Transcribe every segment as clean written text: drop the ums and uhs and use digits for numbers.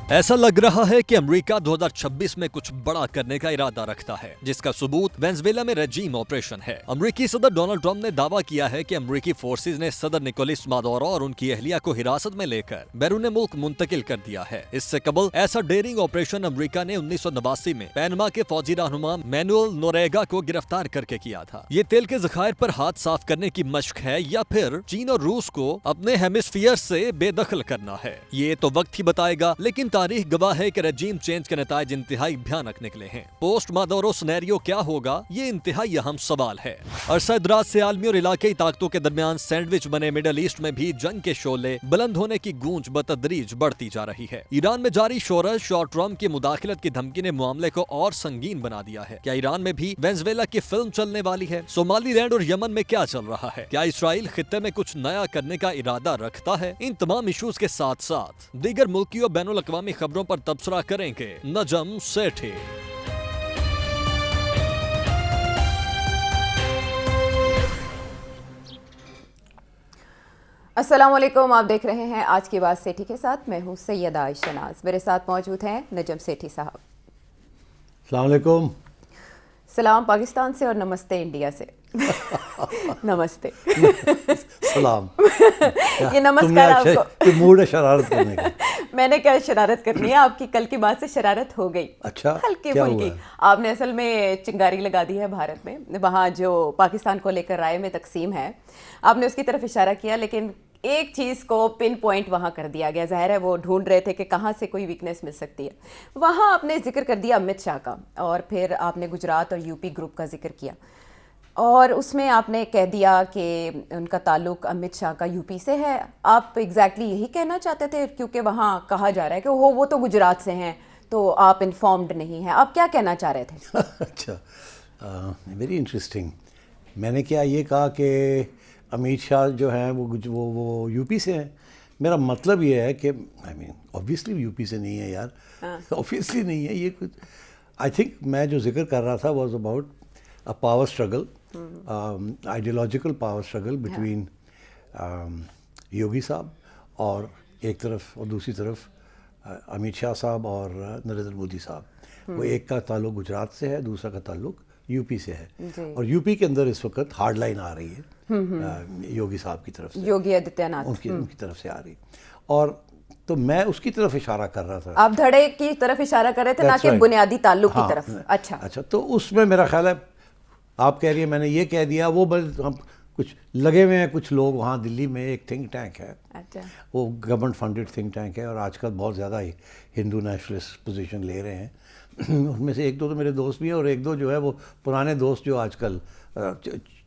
ایسا لگ رہا ہے کہ امریکہ 2026 میں کچھ بڑا کرنے کا ارادہ رکھتا ہے، جس کا ثبوت وینزویلا میں رجیم آپریشن ہے۔ امریکی صدر ڈونلڈ ٹرمپ نے دعویٰ کیا ہے کہ امریکی فورسز نے صدر نکولس مادورو اور ان کی اہلیہ کو حراست میں لے کر بیرون ملک منتقل کر دیا ہے۔ اس سے قبل ایسا ڈیرنگ آپریشن امریکہ نے 1989 میں پینما کے فوجی رہنما مینوئل نوریگا کو گرفتار کر کے کیا تھا۔ یہ تیل کے ذخائر پر ہاتھ صاف کرنے کی مشق ہے یا پھر چین اور روس کو اپنے ہیمسفیئر سے بے دخل کرنا ہے؟ یہ تو وقت ہی بتائے گا، لیکن تاریخ گواہ ہے کہ رجیم چینج کے نتائج انتہائی بھیانک نکلے ہیں۔ پوسٹ مادورو سینیریو کیا ہوگا، یہ انتہائی اہم سوال ہے۔ عرصہ دراز سے عالمی اور علاقائی طاقتوں کے درمیان سینڈوچ بنے مڈل ایسٹ میں بھی جنگ کے شعلے بلند ہونے کی گونج بتدریج بڑھتی جا رہی ہے۔ ایران میں جاری شورش اور ٹرمپ کی مداخلت کی دھمکی نے معاملے کو اور سنگین بنا دیا ہے۔ کیا ایران میں بھی وینزویلا کی فلم چلنے والی ہے؟ صومالی لینڈ اور یمن میں کیا چل رہا ہے؟ کیا اسرائیل خطے میں کچھ نیا کرنے کا ارادہ رکھتا ہے؟ ان تمام ایشوز کے ساتھ ساتھ دیگر ملکی اور بین الاقوامی خبروں پر تبصرہ کریں گے نجم سیٹھی۔ السلام علیکم، آپ دیکھ رہے ہیں آج کی بات سیٹھی کے ساتھ۔ میں ہوں سیدہ عائشہ ناز، میرے ساتھ موجود ہیں نجم سیٹھی صاحب۔ السلام علیکم۔ سلام پاکستان سے اور نمستے انڈیا سے۔ نمستے۔ سلام۔ یہ نمسکار آپ کو موڈ ہے شرارت کرنے کا۔ میں نے کیا شرارت کرنی ہے؟ آپ کی کل کی بات سے شرارت ہو گئی۔ اچھا، ہلکی پھلکی۔ آپ نے اصل میں چنگاری لگا دی ہے بھارت میں، وہاں جو پاکستان کو لے کر رائے میں تقسیم ہے، آپ نے اس کی طرف اشارہ کیا، لیکن ایک چیز کو پن پوائنٹ وہاں کر دیا گیا۔ ظاہر ہے وہ ڈھونڈ رہے تھے کہ کہاں سے کوئی ویکنیس مل سکتی ہے۔ وہاں آپ نے ذکر کر دیا امت شاہ کا، اور پھر آپ نے گجرات اور یو پی گروپ کا ذکر کیا، اور اس میں آپ نے کہہ دیا کہ ان کا تعلق امت شاہ کا یو پی سے ہے۔ آپ ایگزیکٹلی یہی کہنا چاہتے تھے؟ کیونکہ وہاں کہا جا رہا ہے کہ وہ تو گجرات سے ہیں، تو آپ انفارمڈ نہیں ہیں۔ آپ کیا کہنا چاہ رہے تھے؟ اچھا، ویری انٹرسٹنگ۔ میں نے کیا یہ کہا کہ امت شاہ جو ہیں وہ یو پی سے ہیں؟ میرا مطلب یہ ہے کہ اوبویسلی یو پی سے نہیں ہے یار، اوبویسلی نہیں ہے یہ کچھ۔ آئی تھنک میں جو ذکر کر رہا تھا was about a power struggle, ideological power struggle between Yogi صاحب اور ایک طرف، اور دوسری طرف امت شاہ صاحب اور نریندر مودی صاحب۔ وہ ایک کا تعلق گجرات سے ہے، دوسرا کا تعلق یو پی سے ہے، اور یو پی کے اندر اس وقت ہارڈ لائن آ رہی ہے یوگی صاحب کی طرف سے، یوگی آدتیہ ناتھ ان کی طرف سے آ رہی، اور تو میں اس کی طرف اشارہ کر رہا تھا۔ آپ دھڑے کی طرف اشارہ کر رہے تھے، نہ کہ بنیادی تعلق کی طرف۔ اچھا، تو اس میں میرا خیال ہے آپ کہہ رہی ہیں میں نے یہ کہہ دیا، وہ ہم کچھ لگے ہوئے ہیں کچھ لوگ وہاں دلی میں، ایک تھنک ٹینک ہے، وہ گورنمنٹ فنڈڈ تھنک ٹینک ہے، اور آج کل بہت زیادہ ہندو نیشنلسٹ پوزیشن لے رہے ہیں۔ ان میں سے ایک دو تو میرے دوست بھی ہیں، اور ایک دو جو ہے وہ پرانے دوست جو آج کل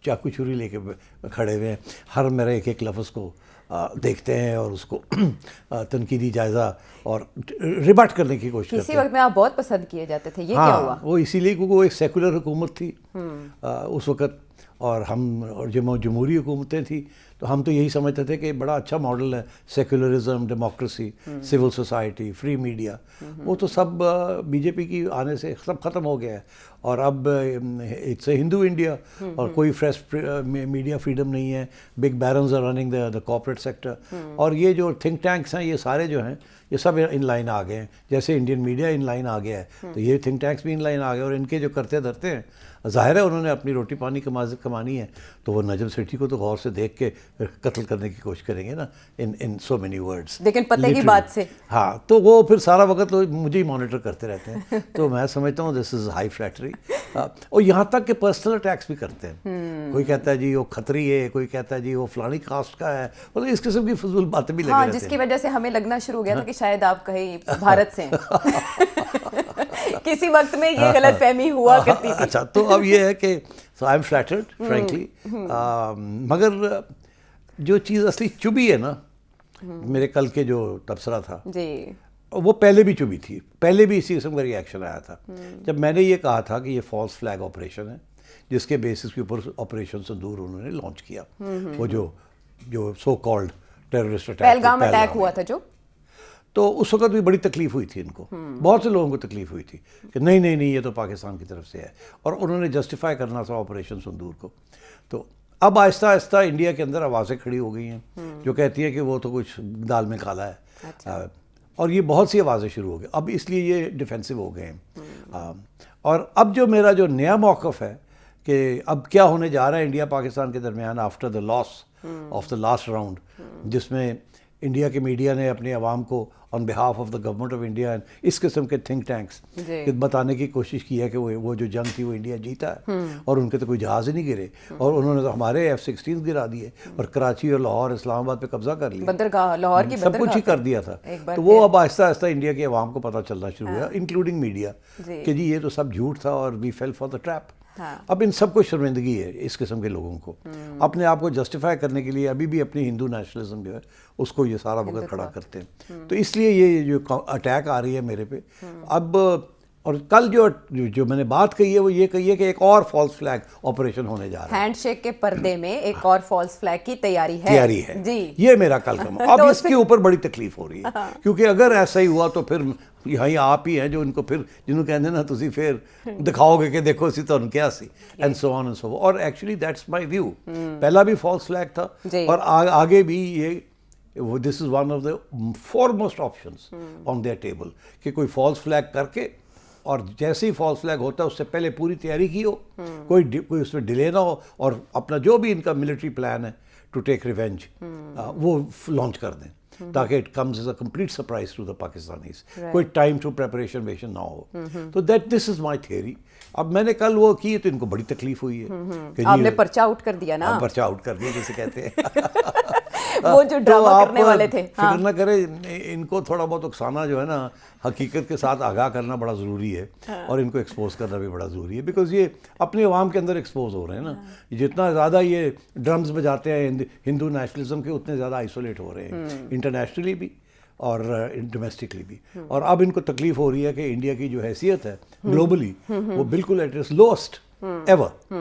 چاقو چھری لے کے کھڑے ہوئے ہیں، ہر میرے ایک لفظ کو دیکھتے ہیں اور اس کو تنقیدی جائزہ اور ریبٹ کرنے کی کوشش کرتے ہیں۔ کسی وقت میں آپ بہت پسند کیے جاتے تھے، یہ کیا ہوا؟ وہ اسی لیے کیونکہ وہ ایک سیکولر حکومت تھی اس وقت، اور ہم اور جمہوری حکومتیں تھیں، تو ہم تو یہی سمجھتے تھے کہ بڑا اچھا ماڈل ہے secularism, democracy, civil society, free media. وہ تو سب بی جے پی کی آنے سے سب ختم ہو گیا ہے، اور اب اٹس اے ہندو انڈیا، اور کوئی فریش میڈیا فریڈم نہیں ہے۔ Big barons are running the corporate sector, اور یہ جو تھنک ٹینکس ہیں یہ سارے جو ہیں یہ سب ان لائن آ گئے ہیں، جیسے انڈین میڈیا ان لائن آ گیا ہے، تو یہ تھنک ٹینکس بھی ان لائن آ گئے، اور ان کے جو کرتے دھرتے ہیں، ظاہر ہے انہوں نے اپنی روٹی پانی کمانی ہے، تو وہ نجم سیٹھی کو تو غور سے دیکھ کے قتل کرنے کی کوشش کریں گے نا، ان سو مینی ورڈز، لیکن پتے کی بات سے۔ ہاں، تو وہ پھر سارا وقت مجھے ہی مانیٹر کرتے رہتے ہیں، تو میں سمجھتا ہوں دس از ہائی فلیٹری، اور یہاں تک کہ پرسنل اٹیکس بھی کرتے ہیں۔ کوئی کہتا ہے جی وہ کھتری ہے، کوئی کہتا ہے جی وہ فلانی کاسٹ کا ہے، مطلب اس قسم کی فضول باتیں بھی لگے رہتے ہیں، جس کی وجہ سے ہمیں لگنا شروع ہو گیا تھا کہ شاید آپ کہیں بھارت سے ہیں۔ کسی وقت میں یہ غلط فہمی ہوا کرتی تھی۔ اچھا، تو اب یہ ہے کہ آئی ایم فلیٹرڈ فرینکلی، مگر جو چیز اصلی چبھی ہے نا، میرے کل کے جو تبصرہ تھا وہ پہلے بھی چبھی تھی، پہلے بھی اسی قسم کا ریئیکشن آیا تھا جب میں نے یہ کہا تھا کہ یہ فالس فلیگ آپریشن ہے، جس کے بیسس کے اوپر آپریشن سندور انہوں نے لانچ کیا، وہ جو so called terrorist attack Pahalgam attack ہوا تھا جو، تو اس وقت بھی بڑی تکلیف ہوئی تھی ان کو، بہت سے لوگوں کو تکلیف ہوئی تھی کہ نہیں یہ تو پاکستان کی طرف سے ہے، اور انہوں نے جسٹیفائی کرنا تھا آپریشن سندور کو۔ تو اب آہستہ آہستہ انڈیا کے اندر آوازیں کھڑی ہو گئی ہیں جو کہتی ہیں کہ وہ تو کچھ دال میں کالا ہے، اور یہ بہت سی آوازیں شروع ہو گئی اب، اس لیے یہ ڈیفینسو ہو گئے ہیں. اور اب جو میرا جو نیا موقف ہے کہ اب کیا ہونے جا رہا ہے انڈیا پاکستان کے درمیان after the loss of the last round, جس میں انڈیا کے میڈیا نے اپنے عوام کو on behalf of the government of India اس قسم کے تھنک ٹینکس بتانے کی کوشش کی ہے کہ وہ جو جنگ تھی وہ انڈیا جیتا ہے، اور ان کے تو کوئی جہاز ہی نہیں گرے، اور انہوں نے تو ہمارے F-16 گرا دیے اور کراچی اور لاہور اسلام آباد پہ قبضہ کر لیا، بندرگاہ لاہور کی سب کچھ ہی کر دیا تھا. تو وہ اب آہستہ آہستہ انڈیا کے عوام کو پتہ چلنا شروع ہوا، انکلوڈنگ میڈیا، کہ جی یہ تو سب جھوٹ تھا اور وی فیل فار دا ٹریپ. اب ان سب کو شرمندگی ہے اس قسم کے لوگوں کو اپنے آپ کو جسٹیفائی کرنے کے لیے ابھی بھی اپنی ہندو نیشنلزم جو ہے اس کو یہ سارا وقت کھڑا کرتے ہیں. تو اس لیے یہ جو اٹیک آ رہی ہے میرے پہ اب، اور کل جو میں نے بات کہی ہے وہ یہ کہی ہے کہ ایک اور فالس فلیگ آپریشن ہونے جا رہا ہے. ہینڈ شیک کے پردے میں ایک اور فالس فلیگ کی تیاری ہے جی، یہ میرا کل کا اب اس کے اوپر بڑی تکلیف ہو رہی ہے، کیونکہ اگر ایسا ہی ہوا تو پھر یہاں آپ ہی ہیں جو ان کو پھر جنہوں کہتے ہیں نا تسی پھر دکھاؤ گے کہ دیکھو اسی تو ان کیا سی and so on and so. اور ایکچولی دیٹس مائی ویو، پہلا بھی فالس فلیگ تھا اور آگے بھی یہ this is one of the foremost options on their table کہ کوئی فالس فلیگ کر کے، اور جیسے ہی فالس فلیگ ہوتا ہے اس سے پہلے پوری تیاری کی ہو، کوئی اس میں ڈیلے نہ ہو، اور اپنا جو بھی ان کا ملٹری پلان ہے ٹو ٹیک ریونج وہ لانچ کر دیں تاکہ it comes as a complete surprise to the Pakistanis, کوئی ٹائم ٹو پریپریشن ویشن نہ ہو. تو دس از مائی تھیوری. اب میں نے کل وہ کی تو ان کو بڑی تکلیف ہوئی ہے. آپ نے پرچہ آؤٹ کر دیا نا، پرچہ آؤٹ کر دیا جسے کہتے ہیں. وہ جو ڈرامہ کرنے والے تھے. فکر نہ کرے، ان کو تھوڑا بہت اکسانا جو ہے نا حقیقت کے ساتھ آگاہ کرنا بڑا ضروری ہے، اور ان کو ایکسپوز کرنا بھی بڑا ضروری ہے، بیکاز یہ اپنے عوام کے اندر ایکسپوز ہو رہے ہیں نا. جتنا زیادہ یہ ڈرمز بجاتے ہیں ہندو نیشنلزم کے، اتنے زیادہ آئسولیٹ ہو رہے ہیں انٹرنیشنلی بھی اور ڈومیسٹکلی بھی. اور اب ان کو تکلیف ہو رہی ہے کہ انڈیا کی جو حیثیت ہے گلوبلی وہ بالکل ایٹ اٹس لوسٹ ایور.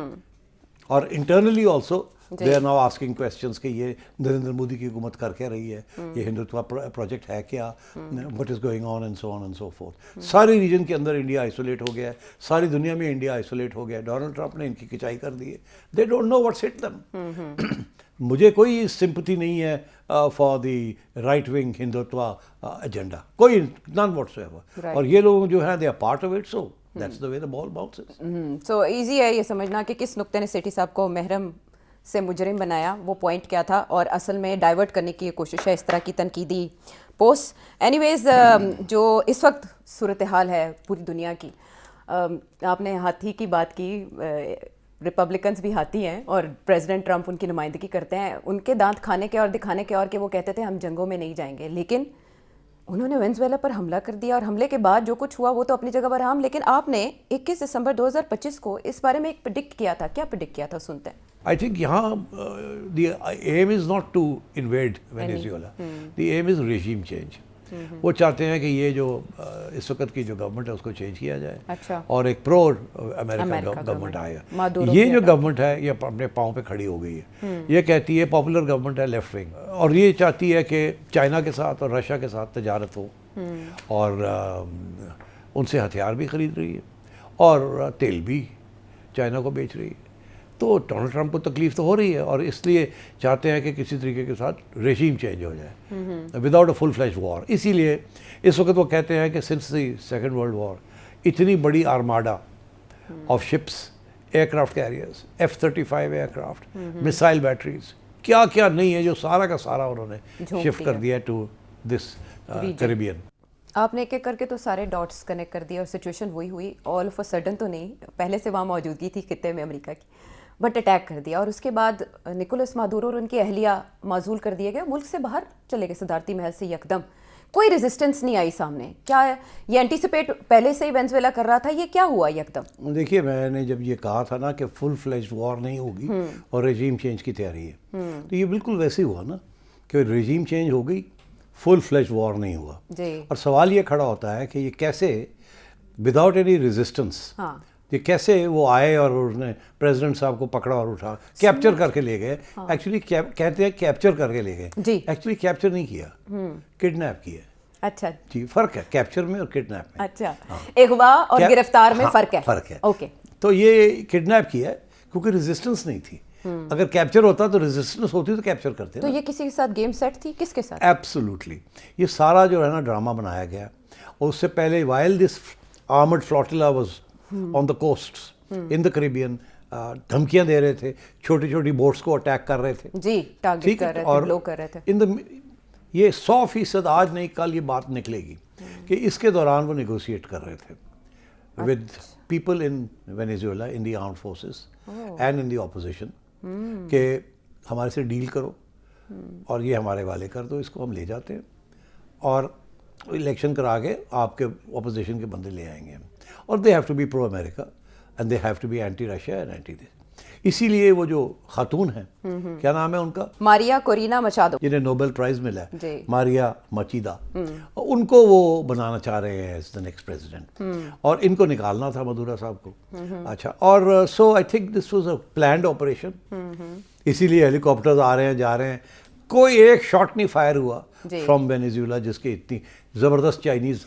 اور internally also they are now asking questions کہ یہ نریندر مودی کی حکومت کر کے رہی ہے، یہ ہندوتوا پروجیکٹ ہے کیا، what is going on and so on and so forth. سارے ریجن کے اندر انڈیا آئسولیٹ ہو گیا ہے، ساری دنیا میں انڈیا آئسولیٹ ہو گیا ہے. ڈونلڈ ٹرمپ نے ان کی کچائی کر دی ہے. They don't know what's hit them. مجھے کوئی سمپتھی نہیں ہے for the right wing Hindutva agenda, کوئی نان واٹس ایور. اور یہ لوگ جو ہیں they are part of it, so that's the way the ball bounces. So easy ہے یہ سمجھنا کہ کس نقطے نے سیٹھی صاحب کو محرم سے مجرم بنایا، وہ پوائنٹ کیا تھا، اور اصل میں ڈائیورٹ کرنے کی یہ کوشش ہے اس طرح کی تنقیدی پوسٹ. اینی ویز جو اس وقت صورتحال ہے پوری دنیا کی، آپ نے ہاتھی کی بات کی، ریپبلکنز بھی ہاتھی ہیں اور پریزیڈنٹ ٹرمپ ان کی نمائندگی کرتے ہیں. ان کے دانت کھانے کے اور دکھانے کے اور کہ وہ کہتے تھے ہم جنگوں میں نہیں جائیں گے، لیکن انہوں نے وینزویلا پر حملہ کر دیا، اور حملے کے بعد جو کچھ ہوا وہ تو اپنی جگہ پر ہم. لیکن آپ نے 21 دسمبر 2025 کو اس بارے میں ایک پریڈکٹ کیا تھا. کیا پریڈکٹ کیا تھا؟ سنتے ہیں. I think یہاں the aim is not to invade Venezuela. The aim is regime change. وہ چاہتے ہیں کہ یہ جو اس وقت کی جو گورنمنٹ ہے اس کو چینج کیا جائے اور ایک پرو امریکہ گورنمنٹ آئے. یہ جو گورنمنٹ ہے یہ اپنے پاؤں پہ کھڑی ہو گئی ہے. یہ کہتی ہے پاپولر گورنمنٹ ہے لیفٹ ونگ، اور یہ چاہتی ہے کہ چائنا کے ساتھ اور رشیا کے ساتھ تجارت ہو، اور ان سے ہتھیار بھی خرید رہی ہے اور تیل بھی چائنا کو بیچ رہی ہے. تو ڈونلڈ ٹرمپ کو تکلیف تو ہو رہی ہے، اور اس لیے چاہتے ہیں کہ کسی طریقے کے ساتھ ریجیم چینج ہو جائے وداؤٹ اے فل فلیش وار. اسی لیے اس وقت وہ کہتے ہیں کہ since the second world war اتنی بڑی armada of ships, aircraft carriers, F-35 aircraft, missile batteries, کیا کیا نہیں ہے جو سارا کا سارا انہوں نے شفٹ کر دیا ٹو دس کیریبین. آپ نے ایک ایک کر کے تو سارے ڈاٹس کنیکٹ کر دیے، اور سچویشن وہی ہوئی. آل آف اے سڈن تو نہیں، پہلے سے وہاں موجودگی تھی خطے میں امریکہ کی، بٹ اٹیک کر دیا. اور اس کے بعد نکولس مادورو اور ان کی اہلیہ معزول کر دیے گئے، ملک سے باہر چلے گئے صدارتی محل سے یکدم. کوئی ریزسٹنس نہیں آئی سامنے. کیا یہ اینٹیسپیٹ پہلے سے ہی وینزویلا کر رہا تھا؟ یہ کیا ہوا یکدم؟ دیکھیے میں نے جب یہ کہا تھا نا کہ فل فلیش وار نہیں ہوگی اور ریجیم چینج کی تیاری ہے، تو یہ بالکل ویسے ہی ہوا نا کہ ریجیم چینج ہو گئی، فل فلیش وار نہیں ہوا. اور سوال یہ کھڑا ہوتا ہے کہ یہ کیسے وداؤٹ اینی ریزسٹنس، یہ کیسے وہ آئے اور اس نے پریزیڈنٹ صاحب کو پکڑا اور اٹھا کیپچر کر کے لے گئے. ایکچولی کہتے ہیں کیپچر کر کے لے گئے، ایکچولی کیپچر نہیں کیا، کڈنیپ کیا. اچھا جی، فرق ہے کیپچر میں اور کڈنیپ میں. اچھا، اغوا اور گرفتار میں فرق ہے. فرق ہے. اوکے. تو یہ کڈنیپ کیا ہے کیونکہ ریزسٹنس نہیں تھی. اگر کیپچر ہوتا تو ریزسٹنس ہوتی تو کیپچر کرتے تو یہ کسی کے ساتھ گیم سیٹ تھی, کس کے ساتھ؟ ایبسولوٹلی. یہ سارا جو ہے نا ڈرامہ بنایا گیا, اور اس سے پہلے while this armed flotilla was on the costs in the Caribbean, دھمکیاں دے رہے تھے, چھوٹی چھوٹی بوٹس کو اٹیک کر رہے تھے, جی ٹارگٹ کر رہے تھے, بلو کر رہے تھے. یہ 100% آج نہیں کل یہ بات نکلے گی کہ اس کے دوران وہ نیگوشیٹ کر رہے تھے with people in Venezuela, in the armed forces and in the opposition, کہ ہمارے سے ڈیل کرو اور یہ ہمارے والے کر دو, اس کو ہم لے جاتے ہیں اور الیکشن کرا کے آپ کے اپوزیشن کے بندے لے آئیں گے, اور they have to be pro America and they have to be anti Russia and anti this. اسی لیے وہ جو خاتون ہیں, کیا نام ہے ان کا, ماریا کورینا مچادو, جنہیں نوبل پرائز ملا ہے, جی, ماریا مچیدا, ان کو وہ بنانا چاہ رہے ہیں ایز دا نیکسٹ پریزیڈنٹ, اور ان کو نکالنا تھا مدورا صاحب کو. اچھا, اور so I think this was a planned operation, اسی لیے ہیلی کاپٹرز آ رہے ہیں جا رہے ہیں, کوئی ایک شاٹ نہیں فائر ہوا فرام وینیزویلا جس کے اتنی زبردست چائنیز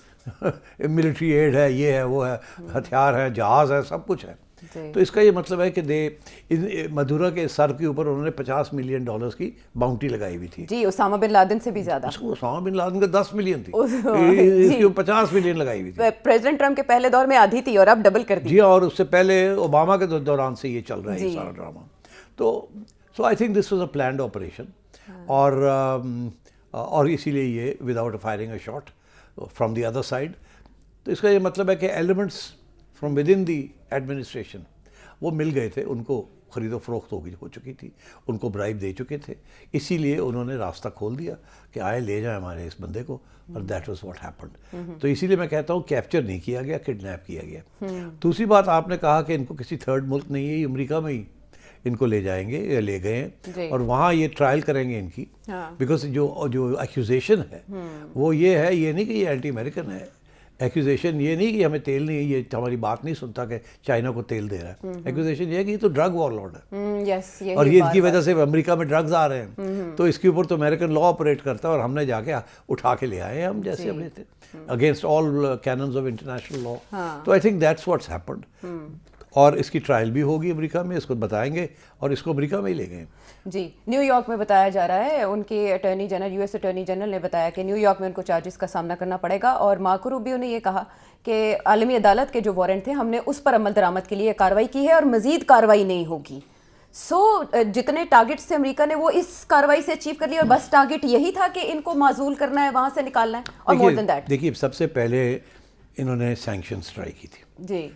ملٹری ایڈ ہے, یہ ہے وہ ہے, ہتھیار ہے, جہاز ہے, سب کچھ ہے. تو اس کا یہ مطلب ہے کہ مدورا کے سر کے اوپر انہوں نے $50 ملین کی باؤنٹی لگائی ہوئی تھی. جی, اسامہ بن لادن سے بھی زیادہ. اسامہ بن لادن کا 10 ملین تھی, اس کی 50 ملین لگائی ہوئی تھی. پریزیڈنٹ ٹرمپ کے پہلے دور میں آدھی تھی اور اب ڈبل کر دی. جی, اور اس سے پہلے اوباما کے دوران سے یہ چل رہا ہے یہ سارا ڈرامہ. تو so I think this was a planned operation, اور اسی لیے یہ without firing a shot from the other side. تو اس کا یہ مطلب ہے کہ elements from within the administration وہ مل گئے تھے, ان کو خرید و فروخت ہو چکی تھی, ان کو برائب دے چکے تھے, اسی لیے انہوں نے راستہ کھول دیا کہ آئے لے جائیں ہمارے اس بندے کو, اور دیٹ واز واٹ ہیپنڈ. تو اسی لیے میں کہتا ہوں کیپچر نہیں کیا گیا, کڈنیپ کیا گیا. دوسری بات آپ نے کہا کہ ان کو کسی تھرڈ ملک نہیں ہے, یہ امریکہ میں ہی ان کو لے جائیں گے یا لے گئے ہیں, اور وہاں یہ ٹرائل کریں گے ان کی, بیکاز جو ایکوزیشن ہے وہ یہ ہے, یہ نہیں کہ یہ اینٹی امریکن ہے, ایکوزیشن یہ نہیں کہ ہمیں تیل نہیں, یہ ہماری بات نہیں سنتا کہ چائنا کو تیل دے رہا ہے, ایکوزیشن یہ ہے کہ یہ تو ڈرگ وار لارڈ ہے, اور یہ اس کی وجہ سے امریکہ میں ڈرگز آ رہے ہیں, تو اس کے اوپر تو امریکن لا آپریٹ کرتا ہے, اور ہم نے جا کے اٹھا کے لے آئے ہیں ہم جیسے ہم لیتے against all canons of international law. تو I think that's what's happened, اور اس کی ٹرائل بھی ہوگی امریکہ میں, اس کو بتائیں گے, اور اس کو امریکہ میں ہی لے گئے. جی, نیو یارک میں بتایا جا رہا ہے, ان کے attorney general, US attorney general نے بتایا کہ نیو یارک میں ان کو چارجز کا سامنا کرنا پڑے گا, اور مارکو روبیو نے یہ کہا کہ عالمی عدالت کے جو وارنٹ تھے ہم نے اس پر عمل درآمد کے لیے کارروائی کی ہے اور مزید کارروائی نہیں ہوگی. جتنے ٹارگٹس تھے امریکہ نے وہ اس کارروائی سے اچیو کر لی, اور بس ٹارگٹ یہی تھا کہ ان کو معزول کرنا ہے, وہاں سے نکالنا ہے, اور مور دین دیٹ. دیکھیے, سب سے پہلے انہوں نے سینکشنز ٹرائی کی تھی. جی,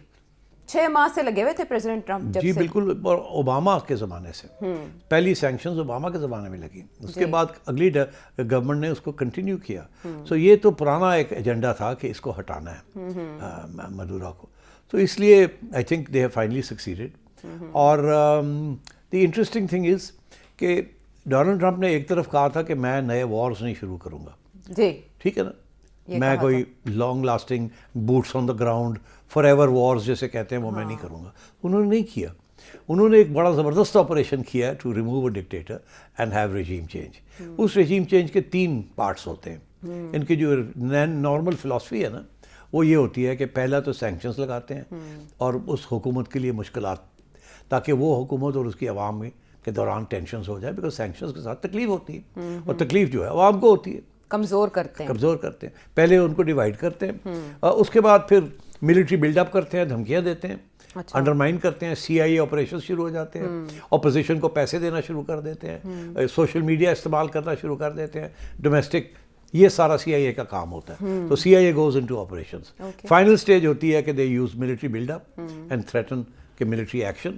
6 ماہ سے لگے ہوئے تھے پریزیڈنٹ ٹرمپ جب سے. جی بالکل, اور اوباما کے زمانے سے پہلی سینکشنز اوباما کے زمانے میں لگی, اس کے بعد اگلی گورنمنٹ نے اس کو کنٹینیو کیا. سو یہ تو پرانا ایک ایجنڈا تھا کہ اس کو ہٹانا ہے مدورا کو, تو اس لیے I think they have finally succeeded. اور دی انٹرسٹنگ تھنگ از کہ ڈونلڈ ٹرمپ نے ایک طرف کہا تھا کہ میں نئے وارز نہیں شروع کروں گا, جی ٹھیک ہے نا, میں کوئی long lasting boots on the ground forever wars جیسے کہتے ہیں وہ میں نہیں کروں گا. انہوں نے نہیں کیا, انہوں نے ایک بڑا زبردست آپریشن کیا to remove a dictator and have regime change. اس ریجیم چینج کے 3 پارٹس ہوتے ہیں. ان کی جو نارمل فلاسفی ہے نا وہ یہ ہوتی ہے کہ پہلا تو سینکشنز لگاتے ہیں, اور اس حکومت کے لیے مشکلات, تاکہ وہ حکومت اور اس کی عوام میں کے دوران ٹینشنز ہو جائے, بیکاز سینکشنز کے ساتھ تکلیف ہوتی ہے, اور تکلیف جو ہے عوام کو ہوتی ہے, کمزور کرتے ہیں. پہلے ان کو ڈیوائڈ کرتے ہیں, اس کے بعد پھر ملٹری بلڈ اپ کرتے ہیں, دھمکیاں دیتے ہیں, انڈرمائن کرتے ہیں, CIA آپریشن شروع ہو جاتے ہیں, اپوزیشن کو پیسے دینا شروع کر دیتے ہیں, سوشل میڈیا استعمال کرنا شروع کر دیتے ہیں, ڈومیسٹک, یہ سارا CIA کا کام ہوتا ہے. تو CIA goes into operations. Final stage ہوتی ہے کہ they use military build up and threaten کہ military action,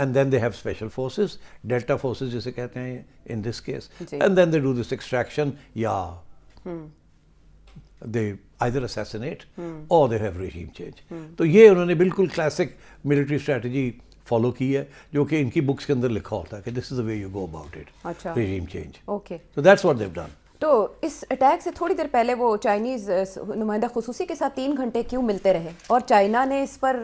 and then they have special forces, delta forces جسے کہتے ہیں in this case, and then they do this extraction, they either assassinate or they have regime change. تو یہ انہوں نے بالکل classic military strategy follow کی ہے, جو کہ ان کی بکس کے اندر لکھا ہوتا ہے کہ this is the way you go about it, regime change. Okay. So that's what they've done. تو اس اٹیک سے تھوڑی دیر پہلے وہ چائنیز نمائندہ خصوصی کے ساتھ 3 گھنٹے کیوں ملتے رہے, اور چائنا نے اس پر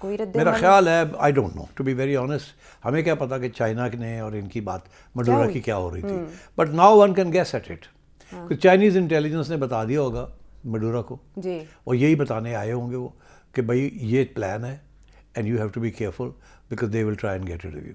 کوئی رد میرا خیال ہے, I don't know to be very honest, ہمیں کیا پتا کہ چائنا نے اور ان کی بات مڈورا کی کیا ہو رہی تھی, but now one can guess at it. Chinese intelligence نے بتا دیا ہوگا مڈورا کو, جی, اور یہی بتانے آئے ہوں گے وہ کہ بھائی یہ پلان ہے, and you have to be careful because they will try and get rid of you.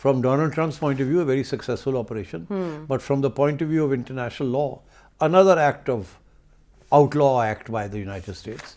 from Donald Trump's point of view, a very successful operation. But from the point of view of international law, another act of outlaw act by the United States,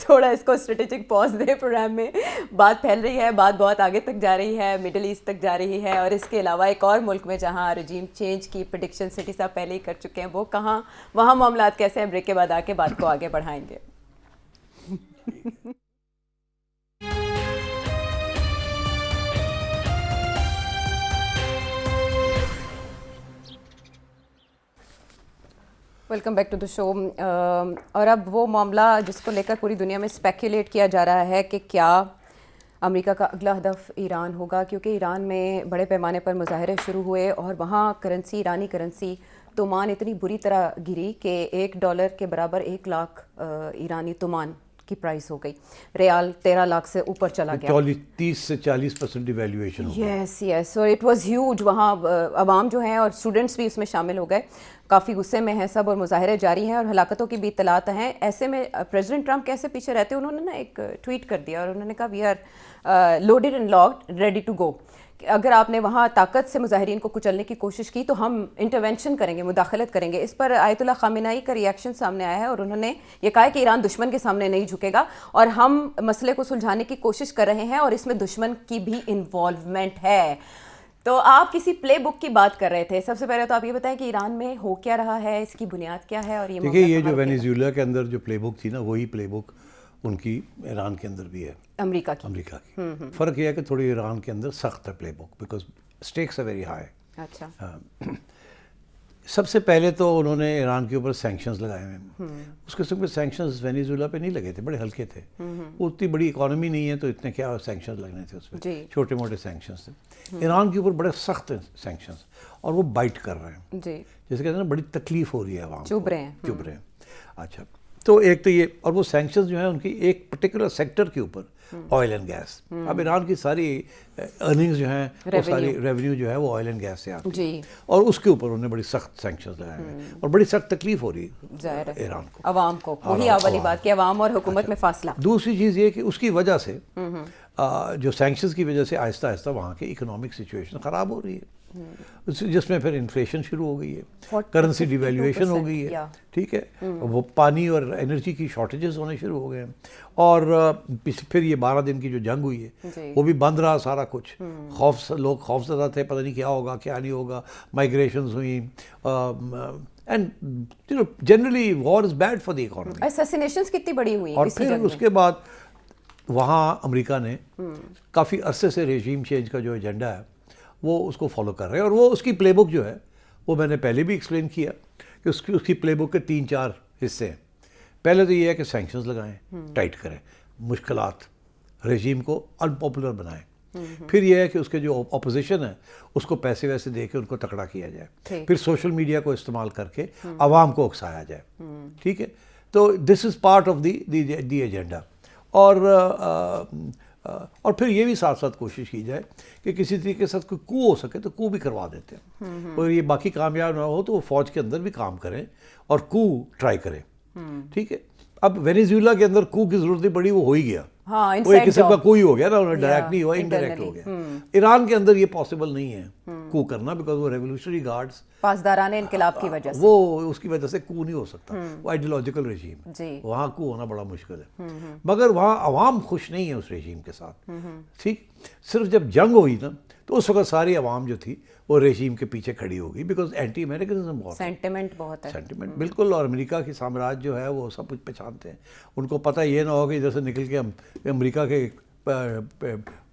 تھوڑا اس کو strategic پاز دے programme میں. بات پھیل رہی ہے, بات بہت آگے تک جا رہی ہے, مڈل ایسٹ تک جا رہی ہے, اور اس کے علاوہ ایک اور ملک میں جہاں رجیم چینج کی پریڈکشن سٹی صاحب پہلے ہی کر چکے ہیں, وہ کہاں, وہاں معاملات کیسے ہیں. بریک کے بعد آ کے بات کو آگے بڑھائیں گے. ویلکم بیک ٹو دا شو. اور اب وہ معاملہ جس کو لے کر پوری دنیا میں اسپیکولیٹ کیا جا رہا ہے کہ کیا امریکہ کا اگلا ہدف ایران ہوگا, کیونکہ ایران میں بڑے پیمانے پر مظاہرے شروع ہوئے اور وہاں کرنسی, ایرانی کرنسی تومان اتنی بری طرح گری کہ $1 کے برابر 1 لاکھ ایرانی تومان کی پرائس ہو گئی. ریال 13 لاکھ سے اوپر چلا گیا. 30 سے 40% ڈیویلیویشن ہو گئی. یس یس, سو اٹ واز ہیوج. وہاں عوام جو ہیں اور اسٹوڈنٹس بھی اس میں شامل ہو گئے, کافی غصے میں ہیں سب, اور مظاہرے جاری ہیں اور ہلاکتوں کی بھی اطلاعات ہیں. ایسے میں پریزیڈنٹ ٹرمپ کیسے پیچھے رہتے ہیں, انہوں نے نا ایک ٹویٹ کر دیا اور انہوں نے کہا we are loaded and locked ready to go. اگر آپ نے وہاں طاقت سے مظاہرین کو کچلنے کی کوشش کی تو ہم انٹرونشن کریں گے, مداخلت کریں گے. اس پر آیت اللہ خامنہئی کا ریئیکشن سامنے آیا ہے اور انہوں نے یہ کہا کہ ایران دشمن کے سامنے نہیں جھکے گا اور ہم مسئلے کو سلجھانے کی کوشش کر رہے ہیں اور اس میں دشمن کی بھی انوالومنٹ ہے. تو آپ کسی پلے بک کی بات کر رہے تھے. سب سے پہلے تو آپ یہ بتائیں کہ ایران میں ہو کیا رہا ہے, اس کی بنیاد کیا ہے, اور یہ دیکھیے یہ جو وینیزویلا کے اندر جو پلے بک تھی نا, وہی پلے بک ان کی ایران کے اندر بھی ہے, امریکہ کی. فرق یہ ہے کہ تھوڑی ایران کے اندر سخت ہے پلے بک, بیکاز اسٹیکس ہے ویری ہائی. اچھا. سب سے پہلے تو انہوں نے ایران کے اوپر سینکشنز لگائے ہوئے ہیں. اس قسم کے سینکشنز وینیزویلا پہ نہیں لگے تھے, بڑے ہلکے تھے. وہ اتنی بڑی اکانومی نہیں ہے تو اتنے کیا سینکشنز لگنے تھے اس پہ, چھوٹے موٹے سینکشنز تھے. ایران کے اوپر بڑے سخت سینکشنز, اور وہ بائٹ کر رہے ہیں, جیسے کہتے ہیں نا بڑی تکلیف ہو رہی ہے عوام, چبھ رہے ہیں. اچھا, تو ایک تو یہ, اور وہ سینکشنز جو ہیں ان کی ایک پرٹیکولر سیکٹر کے اوپر, آئل اینڈ گیس. اب ایران کی ساری ارننگز جو ہیں, وہ ساری ریونیو جو ہے وہ آئل اینڈ گیس سے آتی ہے, اور اس کے اوپر انہوں نے بڑی سخت سینکشنز لگائے ہوئے ہیں, اور بڑی سخت تکلیف ہو رہی ہے ایران کو, عوام کو. وہی والی بات کہ عوام اور حکومت میں فاصلہ. دوسری چیز یہ کہ اس کی وجہ سے, جو سینکشنز کی وجہ سے آہستہ آہستہ وہاں کی اکنامک سچویشن خراب ہو رہی ہے, جس میں پھر انفلیشن شروع ہو گئی ہے, کرنسی ڈیویلیویشن ہو گئی ہے, ٹھیک ہے, وہ پانی اور انرجی کی شارٹیجز ہونے شروع ہو گئے ہیں, اور پھر یہ 12 دن کی جو جنگ ہوئی ہے وہ بھی بند رہا سارا کچھ. لوگ خوف زدہ تھے, پتہ نہیں کیا ہوگا کیا نہیں ہوگا, مائگریشنز ہوئیں, and generally war is bad for the economy. Assassinations کتنی بڑی ہوئی. اور پھر اس کے بعد وہاں امریکہ نے کافی عرصے سے ریجیم چینج کا جو ایجنڈا ہے وہ اس کو فالو کر رہے ہیں, اور وہ اس کی پلے بک جو ہے وہ میں نے پہلے بھی ایکسپلین کیا کہ اس کی پلے بک کے 3-4 حصے ہیں. پہلے تو یہ ہے کہ سینکشنز لگائیں, ٹائٹ کریں, مشکلات, ریجیم کو ان پاپولر بنائیں. پھر یہ ہے کہ اس کے جو اپوزیشن ہے اس کو پیسے ویسے دے کے ان کو تکڑا کیا جائے. پھر سوشل میڈیا کو استعمال کر کے عوام کو اکسایا جائے, ٹھیک ہے. تو this is part of the agenda. اور پھر یہ بھی ساتھ ساتھ کوشش کی جائے کہ کسی طریقے کے ساتھ کوئی کو ہو سکے تو کو بھی کروا دیتے ہیں, اور یہ باقی کامیاب نہ ہو تو وہ فوج کے اندر بھی کام کریں اور کو ٹرائی کریں, ٹھیک ہے. اب وینیزویلا کے اندر کو کی ضرورت نہیں پڑی, وہ ہو ہی گیا, وہ ایک قسم کا کوئی ہو گیا نا, ڈائریکٹ نہیں ہوا, انڈائریکٹ ہو گیا. ایران کے اندر یہ پاسبل نہیں ہے کو کرنا, بیکاز وہ ریولیوشنری گارڈز, پاسداران انقلاب کی وجہ سے, وہ اس کی وجہ سے کو نہیں ہو سکتا, وہ آئیڈیولوجیکل رجیم, وہاں کو ہونا بڑا مشکل ہے. مگر وہاں عوام خوش نہیں ہے اس رجیم کے ساتھ, ٹھیک. صرف جب جنگ ہوئی نا تو اس وقت ساری عوام جو تھی وہ رجیم کے پیچھے کھڑی ہوگی, بیکاز اینٹی امریکنزم بہت, سینٹیمنٹ بہت ہے, سینٹیمنٹ بالکل. اور امریکہ کی سامراج جو ہے وہ سب کچھ پہچانتے ہیں, ان کو پتہ یہ نہ ہو کہ جیسے نکل کے ہم امریکہ کے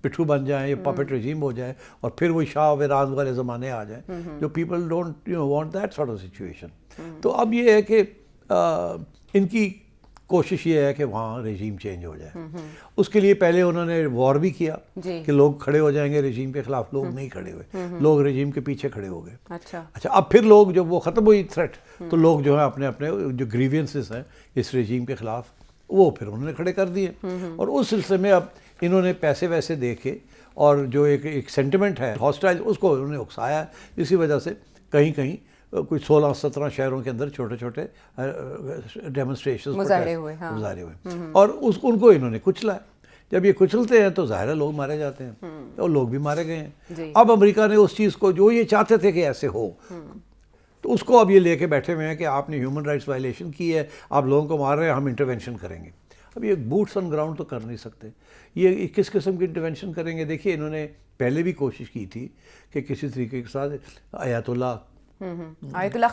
پٹھو بن جائیں یا پپٹ رجیم ہو جائے اور پھر وہ شاہ آف ایران والے زمانے آ جائیں, جو people don't want that sort of situation. تو اب یہ ہے کہ ان کی کوشش یہ ہے کہ وہاں رجیم چینج ہو جائے. اس کے لیے پہلے انہوں نے وار بھی کیا کہ لوگ کھڑے ہو جائیں گے رجیم کے خلاف, لوگ نہیں کھڑے ہوئے, لوگ رجیم کے پیچھے کھڑے ہو گئے. اچھا, اب پھر لوگ جب وہ ختم ہوئی تھریٹ, تو لوگ جو ہیں اپنے اپنے جو گریوینسز ہیں اس رجیم کے خلاف وہ پھر انہوں نے کھڑے کر دیے. اور اس سلسلے میں اب انہوں نے پیسے ویسے دے کے, اور جو ایک سینٹیمنٹ ہے ہاسٹائل, اس کو انہوں نے اکسایا. اسی وجہ سے کہیں کہیں کوئی 16-17 شہروں کے اندر چھوٹے چھوٹے ڈیمونسٹریشن مظاہرے ہوئے, اور ان کو انہوں نے کچلا. جب یہ کچلتے ہیں تو ظاہر ہے لوگ مارے جاتے ہیں, اور لوگ بھی مارے گئے ہیں. اب امریکہ نے اس چیز کو جو یہ چاہتے تھے کہ ایسے ہو, تو اس کو اب یہ لے کے بیٹھے ہوئے ہیں کہ آپ نے ہیومن رائٹس وائلیشن کی ہے, آپ لوگوں کو مار رہے ہیں, ہم انٹرونشن کریں گے. اب یہ بوٹس آن گراؤنڈ تو کر نہیں سکتے. یہ کس قسم کی انٹرونشن کریں گے؟ دیکھیے انہوں نے پہلے بھی کوشش کی تھی کہ کسی طریقے کے ساتھ آیت اللہ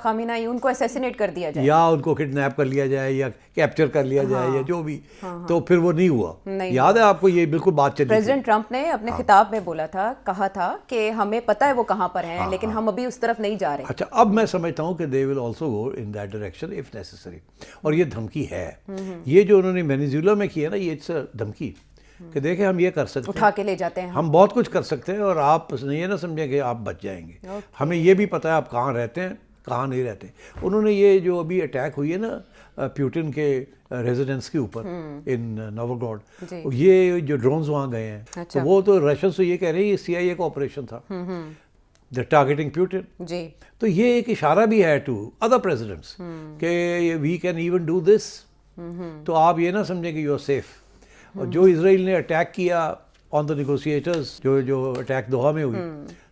خامنہ ای ان کو اسیسینیٹ کر دیا جائے یا ان کو کڈنیپ کر لیا جائے یا کیپچر کر لیا جائے یا جو بھی, تو پھر وہ نہیں ہوا. یاد ہے آپ کو یہ بالکل بات چلی. پریزیڈنٹ ٹرمپ نے اپنے خطاب میں بولا تھا, کہا تھا کہ ہمیں پتہ ہے وہ کہاں پر ہیں لیکن ہم ابھی اس طرف نہیں جا رہے. اچھا, اب میں سمجھتا ہوں کہ they will also go in that direction if necessary. اور یہ دھمکی ہے, یہ جو انہوں نے وینیزویلا میں کیا نا, یہ اٹس دھمکی کہ دیکھیں ہم یہ کر سکتے ہیں, اٹھا کے لے جاتے ہیں, ہم بہت کچھ کر سکتے ہیں اور آپ یہ نہ سمجھیں کہ آپ بچ جائیں گے. ہمیں یہ بھی پتہ ہے آپ کہاں رہتے ہیں کہاں نہیں رہتے. انہوں نے یہ جو ابھی اٹیک ہوئی ہے نا پیوٹن کے ریزیڈنس کے اوپر ان نوگراڈ, یہ جو ڈرونز وہاں گئے ہیں, تو وہ تو رشین سے یہ کہہ رہے ہیں یہ CIA کا آپریشن تھا, دا ٹارگیٹنگ پیوٹن. تو یہ ایک اشارہ بھی ہے ٹو ادر پریزیڈنٹس کہ we can even do this. تو آپ یہ نہ سمجھیں کہ یو آر سیف. اور جو اسرائیل نے اٹیک کیا آن دا نیگوسیٹرز, جو اٹیک دوحہ میں ہوئی,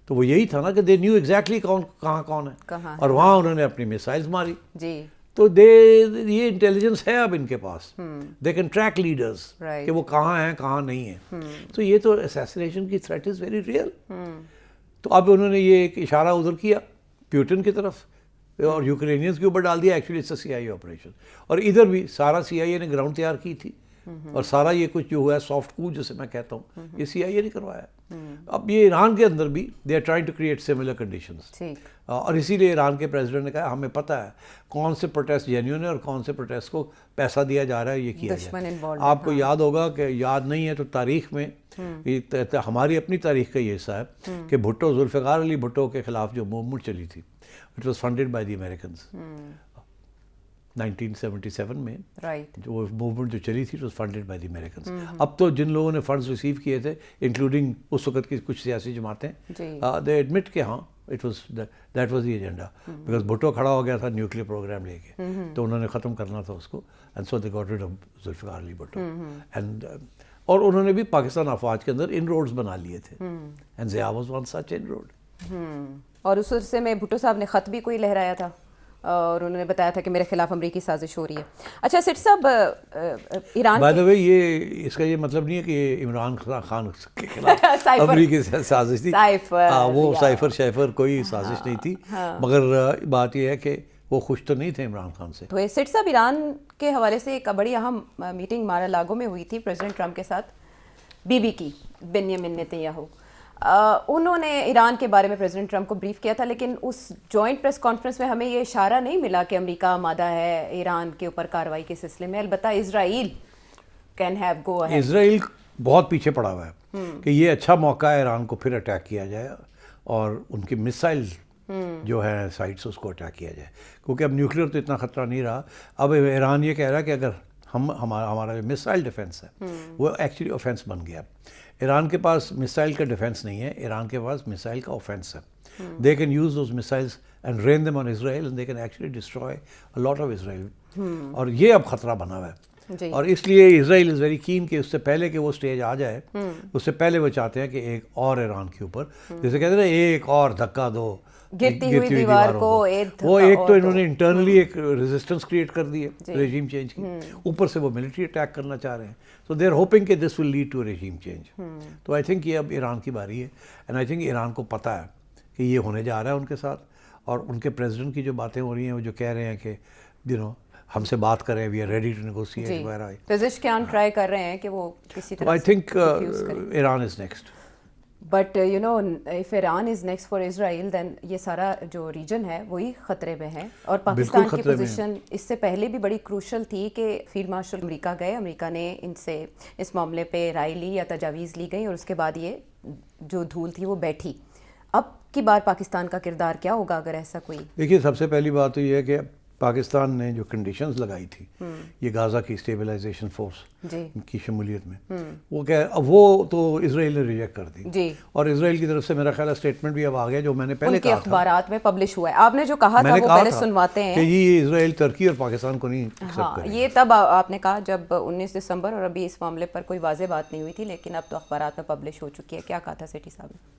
تو وہ یہی تھا نا کہ دے نیو ایگزیکٹلی کون ہے, اور وہاں انہوں نے اپنی میسائلز ماری. تو یہ انٹیلیجنس ہے اب ان کے پاس, دے کین ٹریک لیڈرز کہ وہ کہاں ہیں کہاں نہیں ہیں. تو یہ تو اسیسینیشن کی تھریٹ از ویری ریئل. تو اب انہوں نے یہ ایک اشارہ ادھر کیا پیوٹن کی طرف اور یوکرینینز کے اوپر ڈال دیا. Actually it's a CIA operation, اور ادھر بھی سارا CIA نے گراؤنڈ تیار کی تھی, اور سارا یہ کچھ جو ہوا ہے سافٹ کو جسے میں کہتا ہوں, یہ CIA نے کروایا. اب یہ ایران کے اندر بھی they are trying to create similar conditions, اور اسی لیے ایران کے پریزیڈنٹ نے کہا ہمیں پتہ ہے کون سے پروٹیسٹ جینیون ہے اور کون سے پروٹیسٹ کو پیسہ دیا جا رہا ہے, یہ کیا جائے. آپ کو یاد ہوگا کہ یاد نہیں ہے تو تاریخ میں ہماری اپنی تاریخ کا یہ حصہ ہے کہ بھٹو, ذوالفقار علی بھٹو کے خلاف جو موومنٹ چلی تھی, it was funded by the Americans 1977 میں. وہ موومنٹ جو چلی تھی, it was funded by the Americans. اب تو جن لوگوں نے فنڈز ریسیو کیے تھے انکلوڈنگ اس وقت کی کچھ سیاسی جماعتیں, دے ایڈمٹ کہ ہاں that was the agenda, because Bhutto کھڑا ہو گیا تھا نیوکلیئر پروگرام لے کے, تو انہوں نے ختم کرنا تھا اس کو, and so they got rid of Zulfikar Ali Bhutto. And اور انہوں نے بھی پاکستان افواج کے اندر ان روڈز بنا لیے تھے, and Zia was one such in road. اور اس عرصے میں بھٹو صاحب نے خط بھی کوئی لہرایا تھا اور انہوں نے بتایا تھا کہ میرے خلاف امریکی سازش ہو رہی ہے. اچھا سٹ صاحب, ایران بائی دا وے یہ اس کا یہ مطلب نہیں ہے کہ عمران خان کے خلاف امریکی سازش تھی, وہ سائفر شیفر کوئی سازش نہیں تھی, مگر بات یہ ہے کہ وہ خوش تو نہیں تھے عمران خان سے. تو سٹ صاحب ایران کے حوالے سے ایک بڑی اہم میٹنگ مارا لاگو میں ہوئی تھی پریزیڈنٹ ٹرمپ کے ساتھ, بی کی بنیامین نیتنیاہو. انہوں نے ایران کے بارے میں پریزیڈنٹ ٹرمپ کو بریف کیا تھا, لیکن اس جوائنٹ پریس کانفرنس میں ہمیں یہ اشارہ نہیں ملا کہ امریکہ آمادہ ہے ایران کے اوپر کارروائی کے سلسلے میں. البتہ اسرائیل کین ہیو گو اہیڈ. اسرائیل بہت پیچھے پڑا ہوا ہے کہ یہ اچھا موقع ہے ایران کو پھر اٹیک کیا جائے اور ان کی میسائل جو ہے سائٹس اس کو اٹیک کیا جائے, کیونکہ اب نیوکلیئر تو اتنا خطرہ نہیں رہا. اب ایران یہ کہہ رہا ہے کہ اگر ہمارا جو میسائل ڈیفنس ہے وہ ایکچولی اوفینس بن گیا. ایران کے پاس میسائل کا ڈیفنس نہیں ہے, ایران کے پاس میسائل کا اوفینس ہے. They can use those missiles and rain them on Israel and they can actually destroy a lot of Israel. اور یہ اب خطرہ بنا ہوا ہے, اور اس لیے اسرائیل از ویری کین کہ اس سے پہلے کہ وہ اسٹیج آ جائے, اس سے پہلے وہ چاہتے ہیں کہ ایک اور ایران کے اوپر جیسے کہتے ہیں نا ایک اور دھکا دو گرتی ہوئی دیوار کو. وہ ایک تو انہوں نے انٹرنلی ایک ریزسٹنس کریٹ کر دی ہے ریجیم چینج کی, اوپر سے وہ ملٹری اٹیک کرنا چاہ رہے ہیں. سو دے آر ہوپنگ کہ this will lead to regime change. تو آئی تھنک یہ اب ایران کی باری ہے, اینڈ آئی تھنک ایران کو پتہ ہے کہ یہ ہونے جا رہا ہے ان کے ساتھ. اور ان کے پریزیڈنٹ کی جو باتیں ہو رہی ہیں وہ جو کہہ رہے ہیں کہ ہم سے بات کریں, we are ready to negotiate وغیرہ, پزشکیان ٹرائی کر رہے ہیں کہ وہ کسی طرح. I think Iran is next. But you know if Iran is next for Israel then یہ سارا جو ریجن ہے وہی خطرے میں ہے. اور پاکستان کی پوزیشن اس سے پہلے بھی بڑی کروشل تھی کہ فیلڈ مارشل امریکہ گئے, امریکہ نے ان سے اس معاملے پہ رائے لی یا تجاویز لی گئی, اور اس کے بعد یہ جو دھول تھی وہ بیٹھی. اب کی بار پاکستان کا کردار کیا ہوگا اگر ایسا کوئی؟ دیکھیے سب سے پہلی بات تو یہ ہے کہ پاکستان نے جو کنڈیشنز لگائی تھی یہ غازہ کی اسٹیبلائزیشن فورس کی شمولیت میں, وہ تو اسرائیل نے ریجیکٹ کر دی. اور اسرائیل کی طرف سے میرا خیال ہے اسٹیٹمنٹ بھی اب آ گیا جو میں نے پہلے کہا تھا, اخبارات میں پبلش ہوا ہے. آپ نے جو کہا تھا وہ پہلے سنواتے ہیں کہ یہ اسرائیل ترکی اور پاکستان کو نہیں ایکسپٹ کرے. یہ تب آپ نے کہا جب 19 دسمبر, اور ابھی اس معاملے پر کوئی واضح بات نہیں ہوئی تھی, لیکن اب تو اخبارات میں پبلش ہو چکی ہے. کیا کہا تھا سیٹھی صاحب نے؟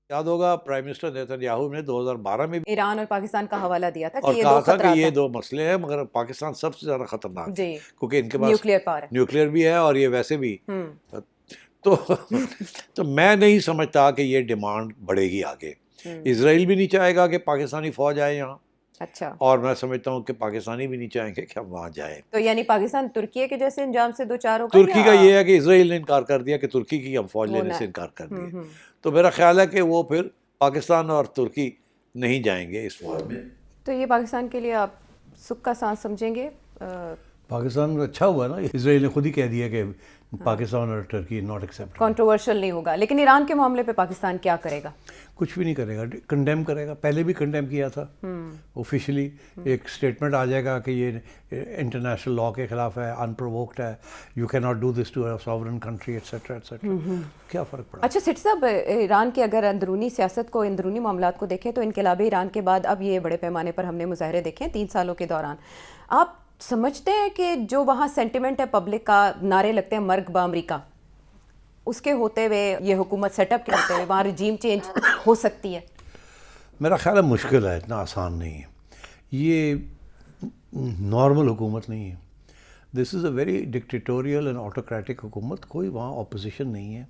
یاد ہوگا پرائم منسٹر نیتن نے 2012 میں بھی ایران اور پاکستان کا حوالہ دیا تھا اور کہ یہ کہا دو تھا کہ خطرات یہ ہیں. دو مسئلے ہیں، مگر پاکستان سب سے زیادہ خطرناک ہے جی کیونکہ ان کے پاس نیوکلیئر پاور ہے. نیوکلیئر بھی ہے اور یہ ویسے بھی. تو میں نہیں سمجھتا کہ یہ ڈیمانڈ بڑھے گی آگے. اسرائیل بھی نہیں چاہے گا کہ پاکستانی فوج آئے یہاں، اچھا، اور میں سمجھتا ہوں کہ پاکستانی بھی نہیں چاہیں گے کہ ہم وہاں جائیں. تو یعنی پاکستان ترکی کے جیسے انجام سے دو چار ہوگا. ترکی کا یہ ہے کہ اسرائیل نے انکار کر دیا کہ ترکی کی ہم فوج لینے سے انکار کر دیا، تو میرا خیال ہے کہ وہ پھر پاکستان اور ترکی نہیں جائیں گے اس وار میں. تو یہ پاکستان کے لیے آپ سکھ کا سانس سمجھیں گے؟ پاکستان میں اچھا ہوا نا، اسرائیل نے خود ہی کہہ دیا کہ پاکستان اور ٹرکی ناٹ ایکسیپٹ. کنٹروورشل نہیں ہوگا، لیکن ایران کے معاملے پہ پاکستان کیا کرے گا؟ کچھ بھی نہیں کرے گا، کنڈیم کرے گا. پہلے بھی کنڈیم کیا تھا آفیشلی. ایک اسٹیٹمنٹ آ جائے گا کہ یہ انٹرنیشنل لاء کے خلاف ہے، ان پرووکڈ ہے، you can not do this to a sovereign country etcetera etcetera. کیا فرق پڑا؟ اچھا سٹ صاحب، ایران کی اگر اندرونی سیاست کو، اندرونی معاملات کو دیکھیں تو انقلاب ایران کے بعد اب یہ بڑے پیمانے پر ہم نے مظاہرے دیکھے 3 سالوں کے دوران. آپ سمجھتے ہیں کہ جو وہاں سینٹیمنٹ ہے پبلک کا، نعرے لگتے ہیں مرگ با امریکہ، اس کے ہوتے ہوئے، یہ حکومت سیٹ اپ کے ہوتے ہوئے وہاں رجیم چینج ہو سکتی ہے؟ میرا خیال ہے مشکل ہے، اتنا آسان نہیں ہے. یہ نارمل حکومت نہیں ہے. دس از اے ویری ڈکٹیٹوریل اینڈ آٹوکریٹک حکومت. کوئی وہاں اپوزیشن نہیں ہے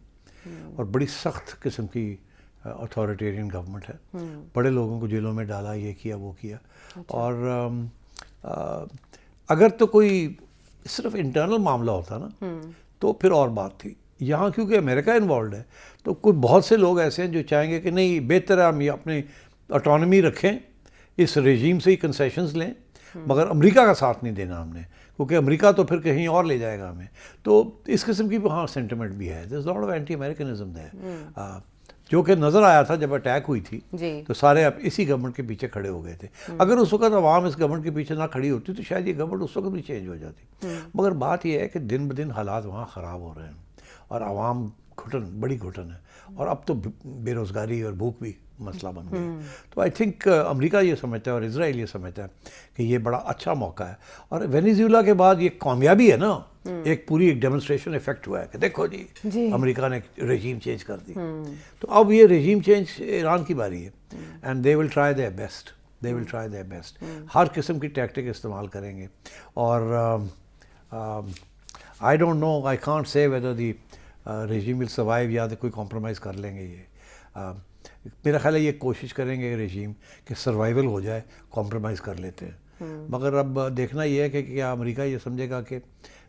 اور بڑی سخت قسم کی اتھارٹیرین گورنمنٹ ہے. بڑے لوگوں کو جیلوں میں ڈالا، یہ کیا وہ کیا. اور اگر تو کوئی صرف انٹرنل معاملہ ہوتا نا تو پھر اور بات تھی. یہاں کیونکہ امریکہ انوالوڈ ہے تو کوئی بہت سے لوگ ایسے ہیں جو چاہیں گے کہ نہیں، بہتر ہے ہم یہ اپنی اٹانومی رکھیں، اس رژیم سے ہی کنسیشنز لیں، مگر امریکہ کا ساتھ نہیں دینا ہم نے، کیونکہ امریکہ تو پھر کہیں اور لے جائے گا ہمیں. تو اس قسم کی وہاں سینٹیمنٹ بھی ہے. دیر از لاٹ آف اینٹی امریکنزم ہے، جو کہ نظر آیا تھا جب اٹیک ہوئی تھی تو سارے اب اسی گورنمنٹ کے پیچھے کھڑے ہو گئے تھے. اگر اس وقت عوام اس گورنمنٹ کے پیچھے نہ کھڑی ہوتی تو شاید یہ گورنمنٹ اس وقت بھی چینج ہو جاتی. مگر بات یہ ہے کہ دن بدن حالات وہاں خراب ہو رہے ہیں اور عوام بڑی گھٹن ہے، اور اب تو بے روزگاری اور بھوک بھی مسئلہ بن گیا. تو آئی تھنک امریکہ یہ سمجھتا ہے اور اسرائیل یہ سمجھتا ہے کہ یہ بڑا اچھا موقع ہے. اور وینیزویلا کے بعد یہ کامیابی ہے نا، ایک پوری ایک ڈیمونسٹریشن افیکٹ ہوا ہے کہ دیکھو جی امریکہ نے رژیم چینج کر دی. تو اب یہ رژیم چینج ایران کی باری ہے، and they will try their best. They will try their best. ہر قسم کی ٹیکٹک استعمال کریں گے. اور I don't know, I can't say whether the regime will survive یا کوئی کمپرومائز کر لیں گے. یہ میرا خیال ہے یہ کوشش کریں گے رژیم کہ سروائیول ہو جائے، کمپرومائز کر لیتے ہیں. مگر اب دیکھنا یہ ہے کہ کیا امریکہ یہ سمجھے گا کہ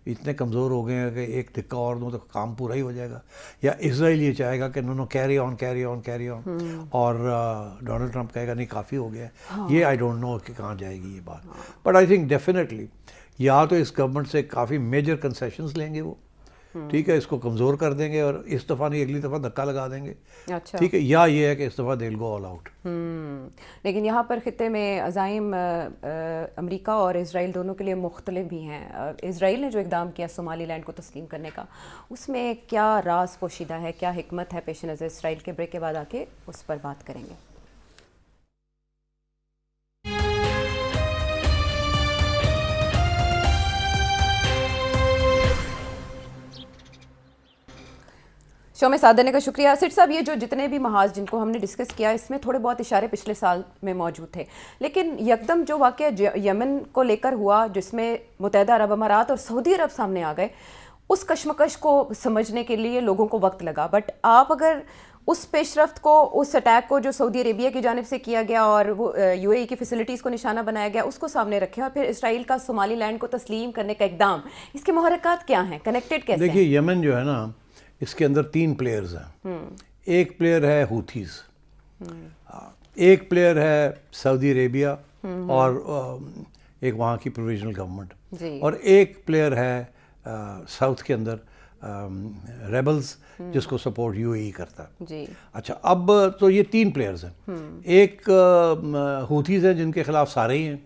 اتنے کمزور ہو گئے ہیں کہ ایک دھکا اور دوں تو کام پورا ہی ہو جائے گا، یا اسرائیل یہ چاہے گا کہ no carry on carry on carry on, اور ڈونلڈ ٹرمپ کہے گا نہیں کافی ہو گیا ہے. یہ آئی ڈونٹ نو کہ کہاں جائے گی یہ بات. بٹ آئی تھنک ڈیفینیٹلی یا تو اس گورنمنٹ سے کافی میجر کنسیشنز لیں گے وہ، ٹھیک ہے، اس کو کمزور کر دیں گے اور اس دفعہ نہیں اگلی دفعہ دھکا لگا دیں گے، ٹھیک ہے، یا یہ ہے کہ اس دفعہ they'll go all out. لیکن یہاں پر خطے میں عزائم امریکہ اور اسرائیل دونوں کے لیے مختلف بھی ہیں. اسرائیل نے جو اقدام کیا صومالی لینڈ کو تسلیم کرنے کا، اس میں کیا راز پوشیدہ ہے، کیا حکمت ہے پیش نظر؟ اسرائیل کے بریک کے بعد آ کے اس پر بات کریں گے. شو میں ساتھ دینے کا شکریہ. سٹ صاحب، یہ جو جتنے بھی محاذ جن کو ہم نے ڈسکس کیا، اس میں تھوڑے بہت اشارے پچھلے سال میں موجود تھے، لیکن یکدم جو واقعہ یمن کو لے کر ہوا، جس میں متحدہ عرب امارات اور سعودی عرب سامنے آ گئے، اس کشمکش کو سمجھنے کے لیے لوگوں کو وقت لگا. بٹ آپ اگر اس پیش رفت کو، اس اٹیک کو جو سعودی عربیہ کی جانب سے کیا گیا اور وہ یو اے ای کی فیسلٹیز کو نشانہ بنایا گیا، اس کو سامنے رکھیں، اور پھر اسرائیل کا صومالی لینڈ کو تسلیم کرنے کا اقدام، اس کے محرکات کیا ہیں، کنیکٹڈ کیسے ہیں؟ دیکھیے، یمن جو ہے نا، اس کے اندر 3 پلیئرز ہیں. ایک پلیئر ہے ہوتھیز، ایک پلیئر ہے سعودی عربیہ اور ایک وہاں کی پروویژنل گورنمنٹ، اور ایک پلیئر ہے ساؤتھ کے اندر ریبلز، جس کو سپورٹ یو اے ای کرتا ہے. اچھا، اب تو یہ 3 پلیئرز ہیں. ایک ہوتھیز ہیں جن کے خلاف سارے ہی ہیں،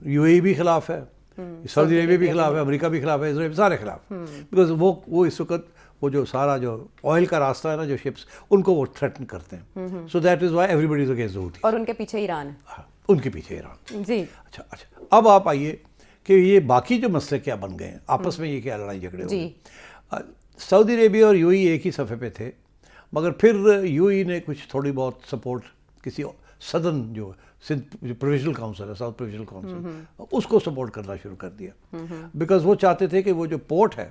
یو اے ای بھی خلاف ہے، سعودی عربیہ بھی خلاف ہے، امریکہ بھی خلاف ہے، اسرائیل سارے خلاف، بیکاز وہ اس وقت وہ جو سارا جو آئل کا راستہ ہے نا، جو شپس، ان کو وہ تھریٹن کرتے ہیں. So that is why everybody is against ہوتی. اور ان کے پیچھے ایران ہے. ان کے پیچھے ایران. جی. اچھا، اب آپ آئیے کہ یہ باقی جو مسئلے کیا بن گئے ہیں آپس میں، یہ کیا لڑائی جھگڑے ہوئے. سعودی عربیہ اور یو اے ای ایک ہی صفحے پہ تھے، مگر پھر UAE نے کچھ تھوڑی بہت سپورٹ کسی سدرن جو پروویژنل کاؤنسل ہے، ساؤتھ پروویژنل کاؤنسل، اس کو سپورٹ کرنا شروع کر دیا، بیکاز وہ چاہتے تھے کہ وہ جو پورٹ ہے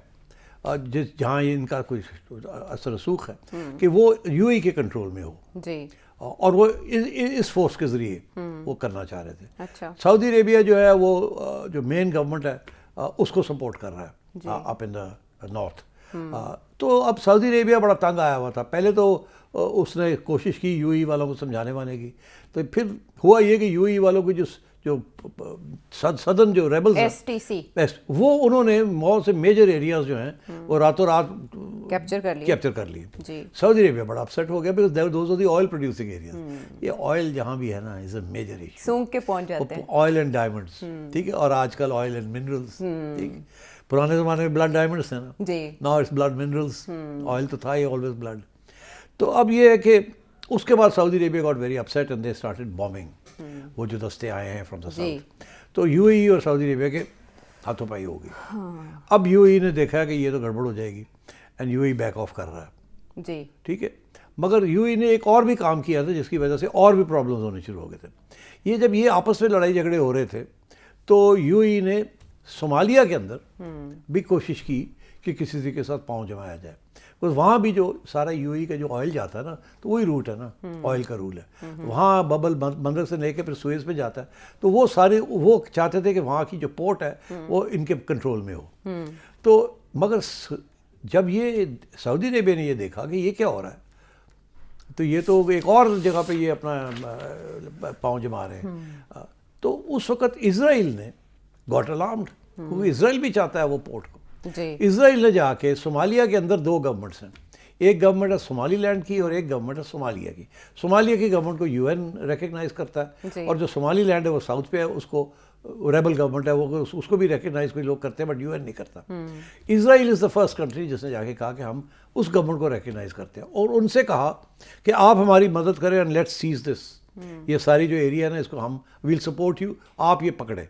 جہاں ان کا کوئی اثر رسوخ ہے کہ وہ UAE کے کنٹرول میں ہو جی، اور وہ اس فورس کے ذریعے وہ کرنا چاہ رہے تھے. اچھا، سعودی عربیہ جو ہے وہ جو مین گورنمنٹ ہے اس کو سپورٹ کر رہا ہے اپ ان دا نارتھ. تو اب سعودی عربیہ بڑا تنگ آیا ہوا تھا. پہلے تو اس نے کوشش کی UAE والوں کو سمجھانے وانے کی، تو پھر ہوا یہ کہ UAE والوں کو جو سدرن جو ریبلز STC وہ انہوں نے بہت سے میجر ایریاز جو ہیں وہ راتوں رات کیپچر کر لیے. جی، سعودی عربیہ بڑا اپسیٹ ہو گیا because those are the oil producing areas. یہ آئل جہاں بھی ہے نا از اے میجر ایشو، سونگ کے پہنچ جاتے ہیں. آئل اینڈ ڈائمنڈس، ٹھیک ہے، اور آج کل آئل اینڈ منرلس. ٹھیک ہے، پرانے زمانے میں بلڈ ڈائمنڈس ہیں نا، جی، now it's blood minerals. Oil تو تھا ہی آلویز بلڈ. تو اب یہ ہے کہ اس کے بعد Saudi Arabia got very upset and they started bombing. وہ جو دستے آئے ہیں فرام دا ساؤتھ، تو UAE اور سعودی عربیہ کے ہاتھوں پائی ہو گئی. اب UAE نے دیکھا کہ یہ تو گڑبڑ ہو جائے گی اینڈ UAE بیک آف کر رہا ہے. جی، ٹھیک ہے، مگر UAE نے ایک اور بھی کام کیا تھا جس کی وجہ سے اور بھی پرابلمز ہونے شروع ہو گئے تھے. یہ جب یہ آپس میں لڑائی جھگڑے ہو رہے تھے تو UAE نے صومالیہ کے اندر بھی کوشش کی کہ کسی سے کے ساتھ پاؤں جمایا جائے. وہاں بھی جو سارا UAE کا جو آئل جاتا ہے نا تو وہی روٹ ہے نا، آئل کا رول ہے. وہاں ببل بندر سے لے کے پھر سویز پہ جاتا ہے. تو وہ سارے وہ چاہتے تھے کہ وہاں کی جو پورٹ ہے وہ ان کے کنٹرول میں ہو. تو مگر جب یہ سعودی عربیہ نے یہ دیکھا کہ یہ کیا ہو رہا ہے تو یہ تو ایک اور جگہ پہ یہ اپنا پاؤں جما رہے ہیں. تو اس وقت اسرائیل نے گاٹ الارمڈ، کیونکہ اسرائیل بھی چاہتا ہے وہ پورٹ کو. اسرائیل نے جا کے صومالیہ کے اندر دو گورنمنٹس ہیں، ایک گورنمنٹ ہے صومالی لینڈ کی اور ایک گورنمنٹ ہے صومالیہ کی. صومالیہ کی گورنمنٹ کو UN ریکگنائز کرتا ہے، اور جو صومالی لینڈ ہے وہ ساؤتھ پہ ہے، اس کو ریبل گورنمنٹ ہے وہ اس کو بھی ریکگنائز کوئی لوگ کرتے ہیں بٹ UN نہیں کرتا. اسرائیل از دا فرسٹ کنٹری جس نے جا کے کہا کہ ہم اس گورنمنٹ کو ریکگنائز کرتے ہیں اور ان سے کہا کہ آپ ہماری مدد کریں اینڈ لیٹس سیز دس. یہ ساری جو ایریا ہے نا اس کو ہم ویل سپورٹ یو، آپ یہ پکڑے.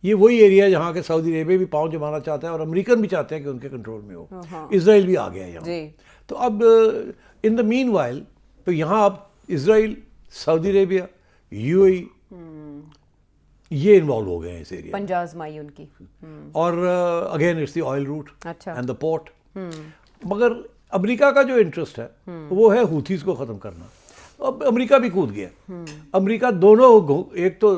یہ وہی ایریا ہے جہاں کے سعودی عربیہ بھی پاؤں جمانا چاہتا ہے اور امریکن بھی چاہتے ہیں کہ ان کے کنٹرول میں ہو. اسرائیل بھی آ گیا ہے یہاں. تو اب ان دا مین وائل تو یہاں اب اسرائیل، سعودی عربیہ، UAE یہ انوالو ہو گئے ہیں اس ایریا، پنجازمائی ان کی. اور again it's the oil route اچھا، اینڈ دا پورٹ. مگر امریکہ کا جو انٹرسٹ ہے وہ ہے ہوتھیز کو ختم کرنا. اب امریکہ بھی کود گیا. امریکہ دونوں، ایک تو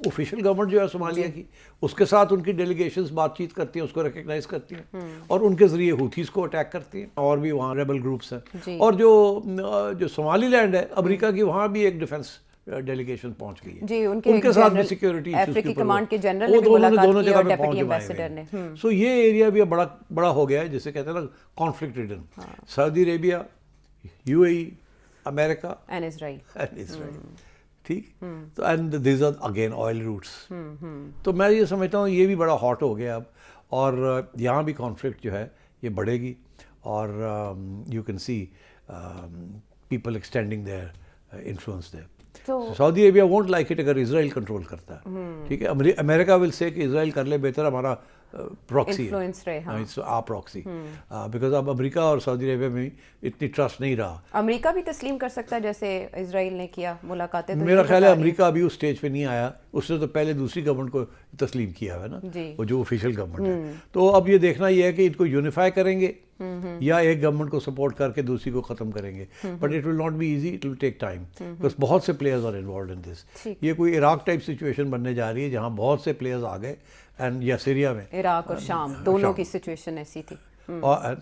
آفیشیل گورنمنٹ جو ہے صومالیہ کی، اس کے ساتھ ان کی ڈیلیگیشنز بات چیت کرتی ہیں، اس کو ریکگنائز کرتی ہیں اور ان کے ذریعے ہوتھیز کو اٹیک کرتی ہیں. اور بھی وہاں ریبل گروپس ہیں. اور جو صومالی لینڈ ہے امریکہ کی، وہاں بھی ایک ڈیفنس ڈیلیگیشن پہنچ گئی ہے. جی، ان کے ساتھ بھی سیکیورٹی ایشوز افریقی کمانڈ کے جنرل نے بھی ملاقات کی اور ڈیپٹی ایمبیسڈر نے. سو یہ ایریا بھی بڑا ہو گیا ہے جسے کہتے ہیں نا conflict ridden. Saudi Arabia, UAE، امریکہ اینڈ اسرائیل. ٹھیک. تو and these are again oil routes. تو میں یہ سمجھتا ہوں یہ بھی بڑا ہاٹ ہو گیا اب، اور یہاں بھی کانفلکٹ جو ہے یہ بڑھے گی. اور you can see people extending their influence there. Saudi Arabia won't like it اگر اسرائیل کنٹرول کرتا ہے. ٹھیک ہے، امریکہ ول سے کہ اسرائیل کر لے بہتر، ہمارا پراکسی ہے، آپ پراکسی. بیکاز اب امریکہ اور سعودی عربیہ میں اتنی ٹرسٹ نہیں رہا. امریکہ بھی تسلیم کر سکتا ہے جیسے اسرائیل نے کیا ملاقاتیں. میرا خیال ہے امریکہ ابھی اس سٹیج پہ نہیں آیا. اس نے تو پہلے دوسری گورنمنٹ کو تسلیم کیا ہے نا، وہ جو آفیشیل گورنمنٹ ہے. تو اب یہ دیکھنا یہ ہے کہ ان کو یونیفائی کریں گے یا ایک گورنمنٹ کو سپورٹ کر کے دوسری کو ختم کریں گے. But it will not be easy, it will take time بس بہت سے players are involved in this. یہ کوئی عراق ٹائپ سچویشن بننے جا رہی ہے جہاں بہت سے پلیئرز آ گئے، اینڈ یا سیریا میں عراق اور شام دونوں کی سچویشن ایسی تھی.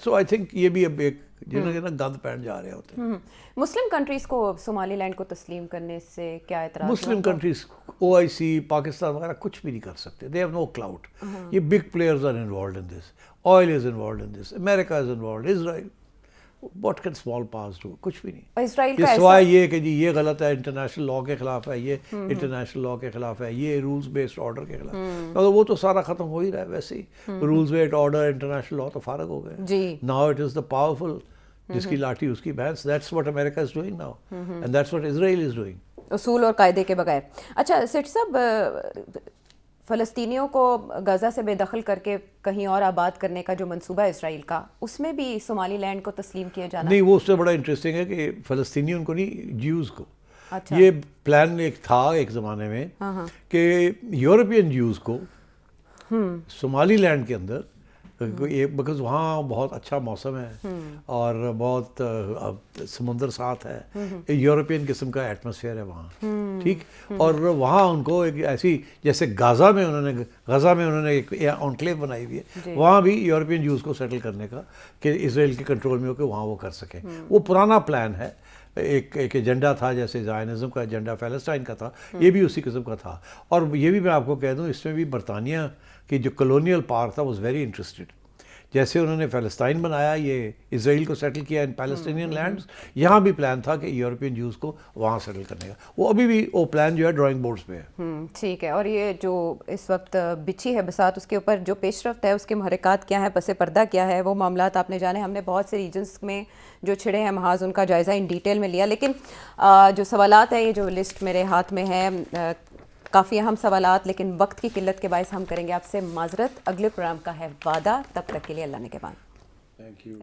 سو آئی تھنک یہ بھی اب ایک جنہوں نے گند پہن جا رہے ہوتے ہیں. مسلم کنٹریز کو صومالی لینڈ کو تسلیم کرنے سے کیا اعتراض؟ مسلم کنٹریز OIC، پاکستان وغیرہ کچھ بھی نہیں کر سکتے. They have no clout. یہ big players are involved in this. Oil is involved in this. America is involved. Israel what can small powers do? کچھ بھی نہیں. اسرائیل کا سوائے یہ کہ جی یہ غلط ہے، انٹرنیشنل لاء کے خلاف ہے، یہ انٹرنیشنل لاء کے خلاف ہے، یہ رولز بیسڈ آرڈر کے خلاف. مگر وہ تو سارا ختم ہو ہی رہا ہے ویسے ہی. Rules based order, international law تو فارغ ہو گئے. جی، now it is the powerful, جس کی لاٹھی اس کی بھینس. That's what America is doing now and that's what Israel is doing. اصول اور قاعدے کے بغیر. اچھا سیٹھ صاحب، فلسطینیوں کو غزہ سے بے دخل کر کے کہیں اور آباد کرنے کا جو منصوبہ ہے اسرائیل کا، اس میں بھی صومالی لینڈ کو تسلیم کیا جانا؟ نہیں، وہ اس سے بڑا انٹرسٹنگ ہے کہ فلسطینیوں کو نہیں، جیوز کو. اچھا. یہ پلان ایک تھا ایک زمانے میں کہ یورپین جیوز کو صومالی لینڈ کے اندر، بکاز وہاں بہت اچھا موسم ہے اور بہت سمندر ساتھ ہے، یورپین قسم کا ایٹماسفیئر ہے وہاں، ٹھیک. اور وہاں ان کو ایک ایسی، جیسے غزہ میں انہوں نے ایک انکلیو بنائی ہوئی ہے، وہاں بھی یورپین جوز کو سیٹل کرنے کا کہ اسرائیل کے کنٹرول میں ہو کے وہاں وہ کر سکیں. وہ پرانا پلان ہے، ایک ایجنڈا تھا، جیسے زائنزم کا ایجنڈا فلسطین کا تھا، یہ بھی اسی قسم کا تھا. اور یہ بھی میں آپ کو کہہ دوں، اس میں بھی برطانیہ کی جو کلونیل پاور تھا واز ویری انٹرسٹڈ. جیسے انہوں نے فلسطین بنایا، یہ اسرائیل کو سیٹل کیا ان پیلسٹینین لینڈز، یہاں بھی پلان تھا کہ یورپین جوز کو وہاں سیٹل کرنے کا. وہ ابھی بھی وہ پلان جو ہے ڈرائنگ بورڈز پہ ہے. ٹھیک ہے. اور یہ جو اس وقت بچھی ہے بساط، اس کے اوپر جو پیش رفت ہے، اس کے محرکات کیا ہیں، پس پردہ کیا ہے، وہ معاملات آپ نے جانے. ہم نے بہت سے ریجنز میں جو چھڑے ہیں محاذ ان کا جائزہ ان ڈیٹیل میں لیا، لیکن جو سوالات ہیں، یہ جو لسٹ میرے ہاتھ میں ہے، کافی اہم سوالات، لیکن وقت کی قلت کے باعث ہم کریں گے آپ سے معذرت. اگلے پروگرام کا ہے وعدہ، تب تک کے لیے اللہ نے کے بعد. Thank you.